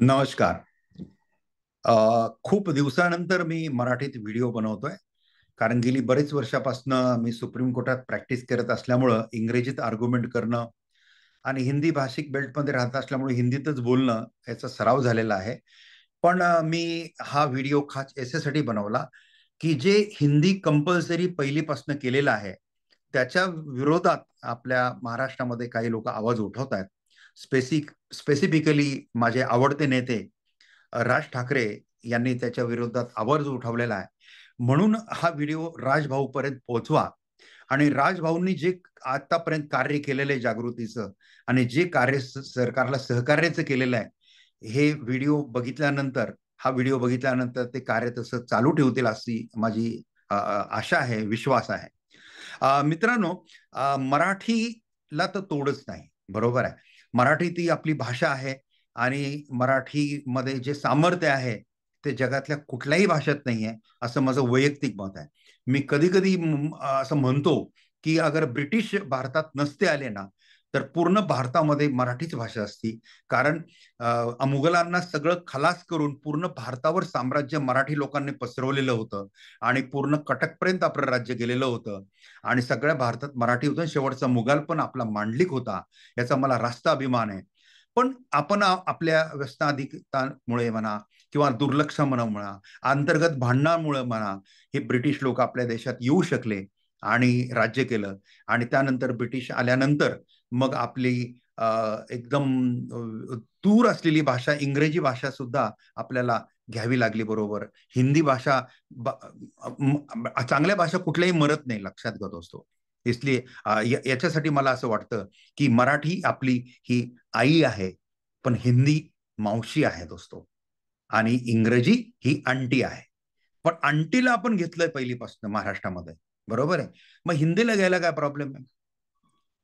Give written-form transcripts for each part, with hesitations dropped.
नमस्कार. खूप दिवसानंतर मी मराठीत व्हिडिओ बनवतोय. कारण गेली बरेच वर्षापासनं मी सुप्रीम कोर्टात प्रॅक्टिस करत असल्यामुळं इंग्रजीत आर्ग्युमेंट करणं आणि हिंदी भाषिक बेल्टमध्ये राहत असल्यामुळे हिंदीतच बोलणं याचा सराव झालेला आहे. पण मी हा व्हिडिओ खास याच्यासाठी बनवला, की जे हिंदी कंपल्सरी पहिलीपासून केलेलं आहे, त्याच्या विरोधात आपल्या महाराष्ट्रामध्ये काही लोक आवाज उठवत आहेत. स्पेसिफिकली माझे आवडते नेते राज ठाकरे यांनी त्याच्या विरोधात आवाज उठवलेला आहे. म्हणून हा व्हिडिओ राजभाऊ पर्यंत पोहोचवा आणि राजभाऊंनी जे आतापर्यंत कार्य केलेलं आहे जागृतीचं आणि जे कार्य सरकारला सहकार्याचं केलेलं आहे, हे व्हिडिओ बघितल्यानंतर हा व्हिडिओ बघितल्यानंतर ते कार्य तसं चालू ठेवतील अशी माझी आशा आहे, विश्वास आहे. मित्रांनो, मराठीला तर तोडच नाही, बरोबर आहे. मराठी ती आपली भाषा आहे आणि मराठीमध्ये जे सामर्थ्य आहे ते जगातल्या कुठल्याही भाषेत नाही आहे, असं माझं वैयक्तिक मत आहे. मी कधी कधी असं म्हणतो की अगर ब्रिटिश भारतात नसते आले ना, तर पूर्ण भारतामध्ये मराठीच भाषा असती. कारण मुघलांना सगळं खलास करून पूर्ण भारतावर साम्राज्य मराठी लोकांनी पसरवलेलं होतं आणि पूर्ण कटकपर्यंत आपलं राज्य गेलेलं होतं आणि सगळ्या भारतात मराठी होतं. शेवटचा मुघल पण आपला मांडलिक होता, याचा मला रास्त अभिमान आहे. पण आपण आपल्या व्यसनाधिकतामुळे म्हणा किंवा दुर्लक्ष म्हणा, अंतर्गत भांडणामुळे म्हणा, हे ब्रिटिश लोक आपल्या देशात येऊ शकले आणि राज्य केलं. आणि त्यानंतर ब्रिटिश आल्यानंतर मग आपली एकदम दूर असलेली भाषा इंग्रजी भाषा सुद्धा आपल्याला घ्यावी लागली, बरोबर. हिंदी भाषा चांगल्या भाषा कुठल्याही मरत नाही, लक्षात घेत असतो. इसलिए याच्यासाठी मला असं वाटतं की मराठी आपली ही आई आहे, पण हिंदी मावशी आहे दोस्तो, आणि इंग्रजी ही अंटी आहे. पण अंटीला आपण घेतलंय पहिलीपासून महाराष्ट्रामध्ये, बरोबर आहे. मग हिंदीला घ्यायला काय प्रॉब्लेम आहे?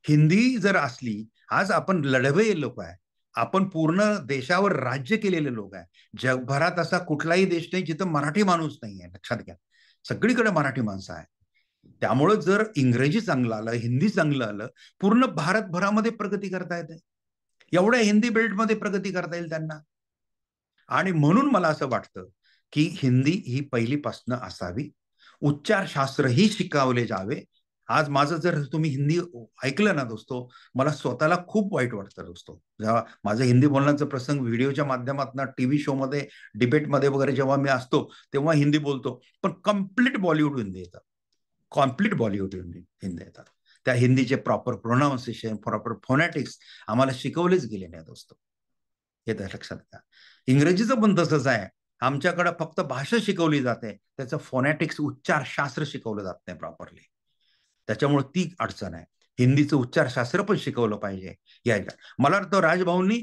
हिंदी जर असली, आज आपण लढवे लोक आहे, आपण पूर्ण देशावर राज्य केलेले लोक आहे. जगभरात असा कुठलाही देश नाही जिथं मराठी माणूस नाही आहे, लक्षात घ्या. सगळीकडे मराठी माणसं आहे. त्यामुळं जर इंग्रजी चांगलं आलं, हिंदी चांगलं आलं, पूर्ण भारतभरामध्ये प्रगती करता येते. एवढ्या हिंदी बेल्टमध्ये प्रगती करता येईल त्यांना. आणि म्हणून मला असं वाटतं की हिंदी ही पहिलीपासून असावी, उच्चारशास्त्रही शिकवले जावे. आज माझं जर तुम्ही हिंदी ऐकलं ना दोस्तो, मला स्वतःला खूप वाईट वाटतं दोस्तो. जेव्हा माझं हिंदी बोलण्याचा प्रसंग व्हिडिओच्या माध्यमातून टीव्ही शो मध्ये, डिबेटमध्ये वगैरे जेव्हा मी असतो, तेव्हा हिंदी बोलतो. पण कम्प्लीट बॉलिवूड हिंदी येतात, कॉम्प्लीट बॉलिवूड हिंदी येतात. त्या हिंदीचे प्रॉपर प्रोनाऊन्सिएशन, प्रॉपर फोनॅटिक्स आम्हाला शिकवलेच गेले नाही दोस्तो. हे तर लक्षात घ्या. इंग्रजीचं पण तसंच आहे. आमच्याकडे फक्त भाषा शिकवली जाते, त्याचं फोनॅटिक्स उच्चारशास्त्र शिकवलं जात नाही प्रॉपरली. त्याच्यामुळे ती अडचण आहे. हिंदीचं उच्चारशास्त्र पण शिकवलं पाहिजे. मला वाटतं राजभाऊंनी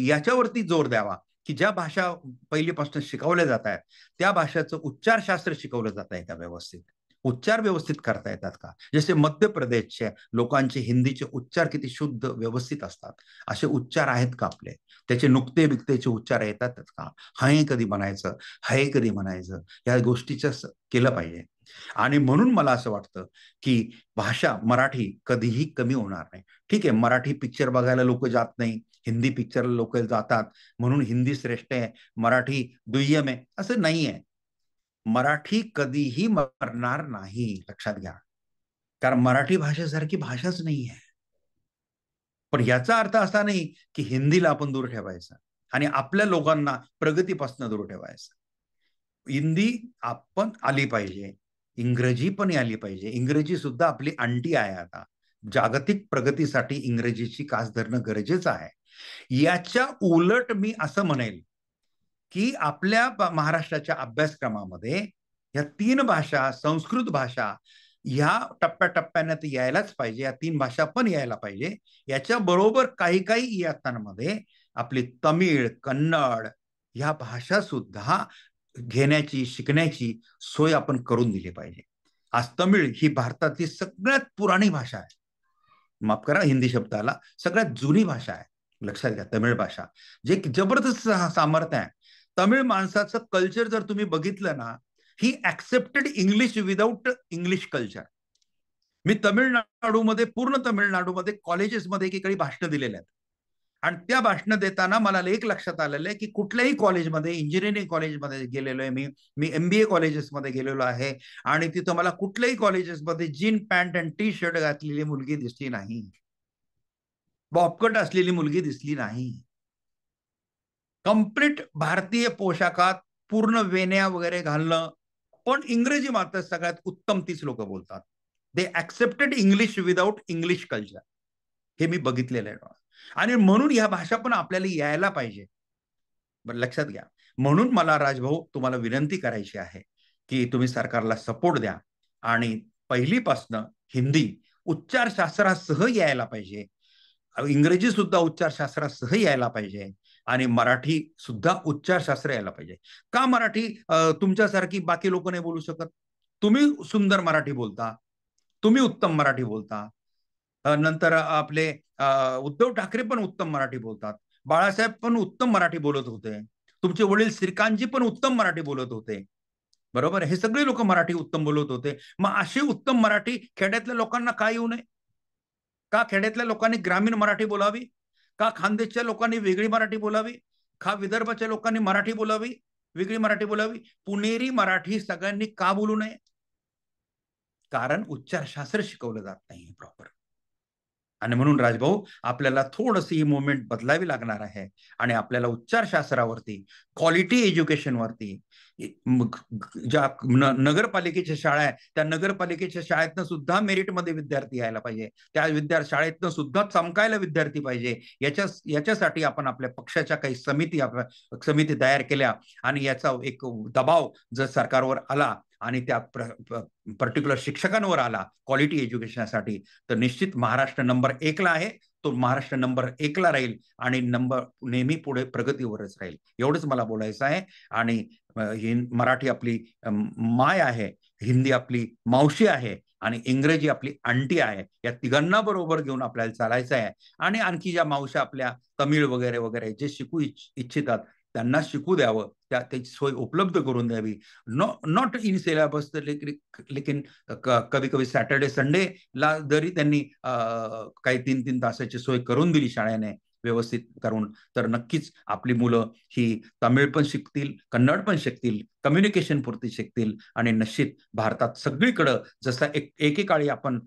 याच्यावरती जोर द्यावा की ज्या भाषा पहिलीपासून शिकवल्या जात आहेत, त्या भाषेचं उच्चारशास्त्र शिकवलं जात आहे का व्यवस्थित, उच्चार व्यवस्थित करता येतात का. जसे मध्य प्रदेशच्या लोकांचे हिंदीचे उच्चार किती शुद्ध व्यवस्थित असतात, असे उच्चार आहेत का आपले? त्याचे नुक्ते बिक्तेचे उच्चार येतातच का? हाय कधी म्हणायचं, हाय कधी म्हणायचं, या गोष्टीचं केलं पाहिजे. आणि म्हणून मला असं वाटतं की भाषा मराठी कधीही कमी होणार नाही. ठीक आहे, मराठी पिक्चर बघायला लोक जात नाही, हिंदी पिक्चर लोक जातात, म्हणून हिंदी श्रेष्ठ आहे, मराठी दुय्यम आहे, असं नाही आहे. मराठी कधीही मरणार नाही, लक्षात घ्या. कारण मराठी भाषेसारखी भाषाच नाही आहे. पण याचा अर्थ असा नाही की हिंदीला आपण दूर ठेवायचा आणि आपल्या लोकांना प्रगतीपासून दूर ठेवायचं. हिंदी आपण आली पाहिजे, इंग्रजी पण आली पाहिजे. इंग्रजी सुद्धा आपली अंटी आहे. आता जागतिक प्रगतीसाठी इंग्रजीची कास धरणं गरजेचं आहे. याच्या उलट मी असं म्हणेल की आपल्या महाराष्ट्राच्या अभ्यासक्रमामध्ये या तीन भाषा, संस्कृत भाषा, ह्या टप्प्याटप्प्याने ते यायलाच पाहिजे. या तीन भाषा पण यायला पाहिजे. याच्या बरोबर काही काही इयत्तांमध्ये आपली तमिळ, कन्नड ह्या भाषा सुद्धा घेण्याची, शिकण्याची सोय आपण करून दिली पाहिजे. आज तमिळ ही भारतातली सगळ्यात पुराणी भाषा आहे. माफ करा हिंदी शब्दाला, सगळ्यात जुनी भाषा आहे. लक्षात घ्या, तमिळ भाषा जे जबरदस्त सामर्थ्य आहे. तमिळ माणसाचं कल्चर जर तुम्ही बघितलं ना, ही accepted English without English culture. मी तमिळनाडूमध्ये, पूर्ण तमिळनाडूमध्ये कॉलेजेसमध्ये एकीकडे भाषण दिलेले आहेत आणि त्या भाषण देताना मला एक लक्षात आलेलं आहे की कुठल्याही कॉलेजमध्ये, इंजिनिअरिंग कॉलेजमध्ये गेलेलो आहे मी MBA कॉलेजेसमध्ये गेलेलो आहे आणि तिथं मला कुठल्याही कॉलेजेसमध्ये जीन पॅन्ट आणि टी शर्ट घातलेली मुलगी दिसली नाही, बॉबकट असलेली मुलगी दिसली नाही. कंप्लीट भारतीय पोशाखात पूर्ण वेण्या वगैरे घालणं, पण इंग्रजी मात्र सगळ्यात उत्तम तीच लोक बोलतात. They accepted English without English culture. हे मी बघितलेलं आहे. आणि म्हणून ह्या भाषा पण आपल्याला यायला पाहिजे. बरं, लक्षात घ्या. म्हणून मला राजभाऊ तुम्हाला विनंती करायची आहे की तुम्ही सरकारला सपोर्ट द्या आणि पहिलीपासनं हिंदी उच्चारशास्त्रासह यायला पाहिजे, इंग्रजी सुद्धा उच्चारशास्त्रासह यायला पाहिजे आणि मराठी सुद्धा उच्चारशास्त्र यायला पाहिजे. का मराठी तुमच्यासारखी बाकी लोक नाही बोलू शकत? तुम्ही सुंदर मराठी बोलता, तुम्ही उत्तम मराठी बोलता. नंतर आपले उद्धव ठाकरे पण उत्तम मराठी बोलतात, बाळासाहेब पण उत्तम मराठी बोलत होते, तुमचे वडील श्रीकांतजी पण उत्तम मराठी बोलत होते. बरोबर, हे सगळे लोक मराठी उत्तम बोलत होते. मग अशी उत्तम मराठी खेड्यातल्या लोकांना का येऊ नये? का खेड्यातल्या लोकांनी ग्रामीण मराठी बोलावी? का खानदेशच्या लोकांनी वेगळी मराठी बोलावी? का विदर्भाच्या लोकांनी मराठी बोलावी, वेगळी मराठी बोलावी? पुणेरी मराठी सगळ्यांनी का बोलू नये? कारण उच्चारशास्त्र शिकवलं जात नाही प्रॉपर. आणि म्हणून राजभाऊ आपल्याला थोडंसं ही मुवमेंट बदलावी लागणार आहे आणि आपल्याला उच्चारशास्त्रावरती, क्वालिटी एज्युकेशनवरती, ज्या नगरपालिकेच्या शाळा आहे त्या नगरपालिकेच्या शाळेतनं सुद्धा मेरिटमध्ये विद्यार्थी यायला पाहिजे, त्या शाळेतनं सुद्धा चमकायला विद्यार्थी पाहिजे. याच्यासाठी आपण आपल्या पक्षाच्या काही समिती तयार केल्या आणि याचा एक दबाव जर सरकारवर आला आणि त्या पर्टिक्युलर शिक्षकांवर आला क्वालिटी एज्युकेशनसाठी, तर निश्चित महाराष्ट्र नंबर 1ला आहे. तो महाराष्ट्र नंबर 1ला राहील आणि नंबर नेहमी पुढे प्रगतीवरच राहील. एवढंच मला बोलायचं आहे. आणि मराठी आपली माय आहे, हिंदी आपली मावशी आहे आणि इंग्रजी आपली आंटी आहे. या तिघांना बरोबर घेऊन आपल्याला चालायचं आहे. आणि आणखी ज्या मावश्या आपल्या तमिळ वगैरे वगैरे जे शिकू इच्छितात त्यांना शिकू द्यावं, त्याची सोय उपलब्ध करून द्यावी. नॉट इन सिलेबस, लेकिन कभी कभी सॅटर्डे संडे ला जरी त्यांनी काही 3-3 तासाची सोय करून दिली शाळेने व्यवस्थित करून, तर नक्कीच आपली मुलं ही तमिळ पण शिकतील, कन्नड पण शिकतील, कम्युनिकेशन पुरती शिकतील आणि निश्चित भारतात सगळीकडं जसं एकेकाळी आपण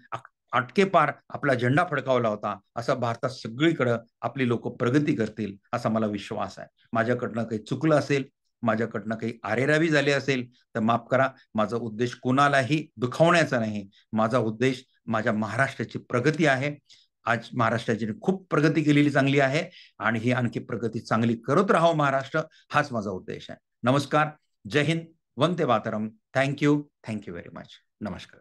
आटके पार आपला झेंडा फडकावला होता, असं भारतात सगळीकडं आपली लोक प्रगती करतील असा मला विश्वास आहे. माझ्याकडनं काही चुकलं असेल, माझ्याकडनं काही आरेरावी झाली असेल तर माफ करा. माझा उद्देश कोणालाही दुखावण्याचा नाही. माझा उद्देश माझ्या महाराष्ट्राची प्रगती आहे. आज महाराष्ट्राची खूप प्रगती केलेली चांगली आहे आणि ही आणखी प्रगती चांगली करत राहावं महाराष्ट्र, हाच माझा उद्देश आहे. नमस्कार, जय हिंद, वंदे मातरम. Thank you very much. नमस्कार.